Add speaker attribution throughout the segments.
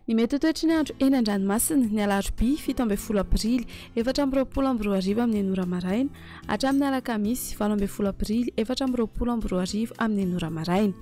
Speaker 1: Ny mety toetry ny andro eny an-dranomasina ny alarobia 7 aprily 2024 amin'ny 9 maraina hatramin'ny alakamisy 12 aprily 2024 amin'ny 9 maraina.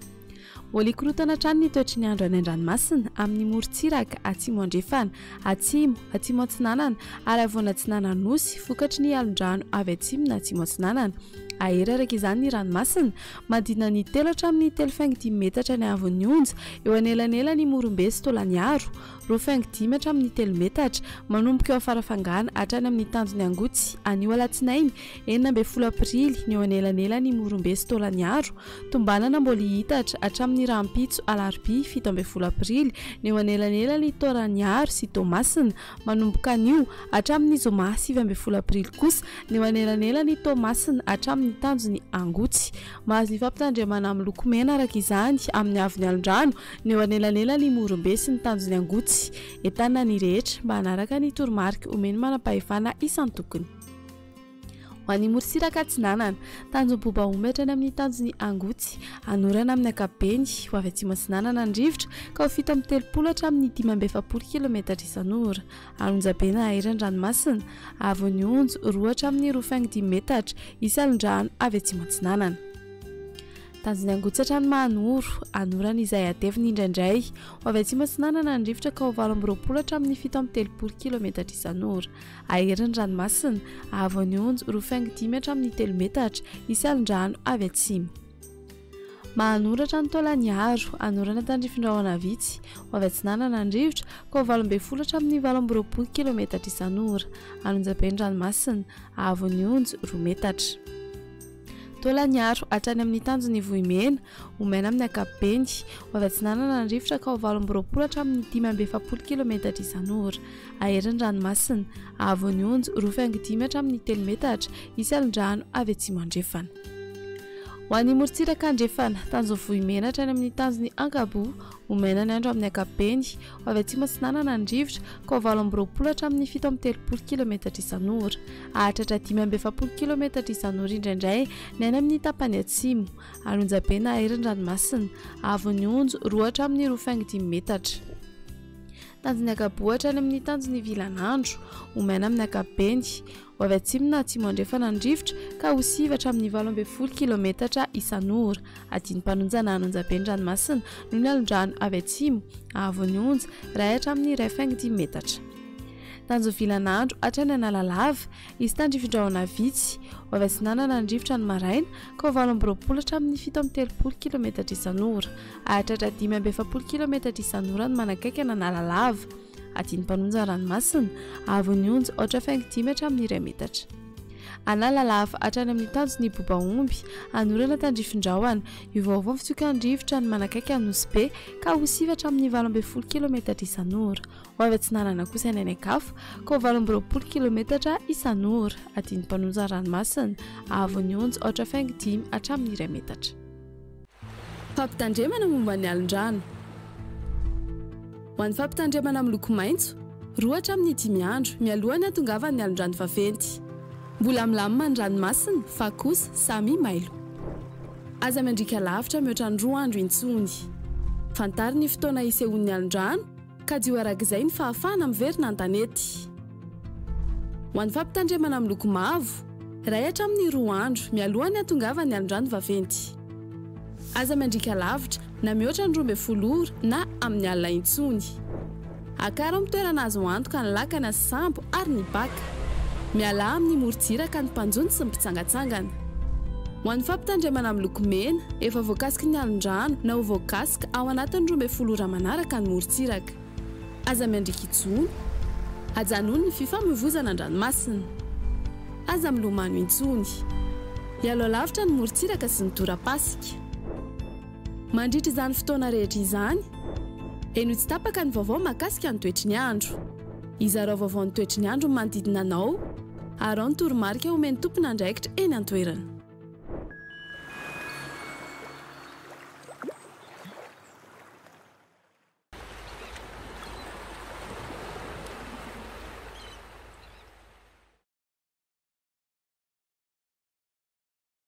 Speaker 1: Olikorotana trano ny toetry ny andro any an-dranomasina amin'ny morontsiraka atsimo andrefana, atsimo atsinanana ary avoana atsinanana nosy fokatry ny alondrano avy atsimo na atsimo atsinanana. Ahery araka izany ny ranomasina madina ny 3 hatramin'ny 3.5 metatra ny avon'ny onja eo anelanela ny morombe sy tolaniaro 2.5 hatramin'ny 3 metatra manomboka eo afarafangana hatrany amin'ny tanjony angotsy anio alatsinainy 19 aprily ny eo anelanela ny morombe sy tolaniaro tombanana mbola hitatra hatramin'ny rampitso alarobia 17 aprily ny eo anelanela ny toraniaro sy tomasina manomboka anio hatramin'ny zoma 19 aprily kosa ny eo anelanela ny tomasina hatramin'ny ny tanjony angotsy mahazo ny fampitandremana amin'ny loko mena araka izany amin'ny avony alondrano ny eo anelanela ny morombe sy ny tanjony angotsy entanina ny rehetra mba hanaraka ny toromarika omeny manam-pahefana isan-tokony. Ho an'ny morontsiraka atsinanana tanjom-boba ometrany amin'ny tanjony angotsy anorana amin'ny ankapobeny ho avy atsimo atsinanana ny rivotra ka ho fito amin'ny 30 hatramin'ny 570 km isan'ora. Alonjabena ahery an-dranomasina avony onjo 2 hatramin'ny 2.5 metatra isy alondrano avy atsimo atsinanana. Tanjony angotsy hatrany mahanoro anorana izay ateviny indraindray ho avy atsimo atsinanana ny rivotra ka ho 20 hatramin'ny 730 km isan'ora. Ahery ny ranomasina avony onjo 2.5 hatramin'ny 3 metatra isy alondrano avy atsimo. Mahanoratra ny tolaniaro anorana tandrifindrahona vitsy ho avy atsinanana ny rivotra ka ho 20 hatramin'ny 20 km isan'ora. Alonjabeny ranomasina avony onjo 2 metatra. Tolaniaro hatrany amin'ny tanjony vohimena omena amin'ny ankapobeny ho avy atsinanana ny rivotra ka ho 20 hatramin'ny 570 km isan'ora. Ahery ny ranomasina avony onjo 2.5 hatramin'ny 3 metatra isy alondrano avy atsimo andrefana. Ho an'ny morontsiraka andrefana tanjony vohimena hatrany amin'ny tanjony ankabo omena ny andro amin'ny ankapobeny ho avy atsimo atsinanana ny rivotra ka ho 20 hatramin'ny 730 km isan'ora. Ahatratra 570 km isan'ora indraindray ny any amin'ny tapany atsimo. Alonjabena ahery ny ranomasina avony onjo 2 hatramin'ny 2.5 metatra. Tanjony ankabo hatrany amin'ny tanjony vilanandro omena amin'ny ankapobeny ho avy atsimo na atsimo andrefana ny rivotra ka ho 9 hatramin'ny 12 km isan'ora. Adiny mpanonjana Alonjabeny ranomasina noho ny alondrano avy atsimo avony onja 1 hatramin'ny 1.5 metatra. Tanjony vilanandro hatrany analalava izy tandrifindrahona vitsy ho avy atsinanana ny rivotra ny maraina ka ho 20 hatramin'ny 730 km isan'ora. Ahatratra 570 km isan'ora no manakaiky ny analalava. Adiny mpanonjana ranomasina avony onja 8.5 hatramin'ny 2 metatra. Analalava hatrany amin'ny tanjony boba omby anorana tandrifindrahona io vaovao fitsoka ny rivotra ny manakaiky anosy be ka ho 9 hatramin'ny 12 km isan'ora. Ho avy atsinanana kosa ny anakafa ka ho 20 km isan'ora. Adiny mpanonjana ranomasina avony onja 8.5 hatramin'ny 2 metatra. Fampitandremana momba ny alondrano. Ho an'ny fampitandremana amin'ny loko maitso 2 hatramin'ny 5 andro mialohan'ny hatongavan'ny alondrano vaventy. Mbola milamina ny ranomasina fa kosa samy mailo. Aza mandrika lavitra mihoatra ny 2 andro intsony. Fantary ny fotoana isehoan'ny alondrano ka dio arak'izay ny fahafahana miverina an-tanety. Ho an'ny fampitandremana amin'ny loko mavo 1 hatramin'ny 2 andro mialohan'ny hatongavan'ny alondrano vaventy. Aza mandrika lavitra na mihoatra ny 12 ora na amin'ny alina intsony. Akara amin'ny toerana azo antoka ny lakana sy sambo ary ny baka. Miala amin'ny morontsiraka ny mpanjony sy ny mpitsangatsangana. Ho an'ny fampitandremana amin'ny loko mena efa voakasika ny alondrano na ho voakasika ao anatin'ny 12 ora manaraka ny morontsiraka. Aza miandrika itsony. Hajanony ny fifamoivoizana an-dranomasina. Aza milomano intsony. Hialo lavitra ny morontsiraka sy ny tora-pasika. Mandritra izany fotoana rehetra izany eno tsy tapaka ny vaovao mahakasika ny toetry ny andro. Izarao vaovao ny toetry ny andro manodidina anao ary ao ny toromarika omeny tompona andraikitra eny an-toerana.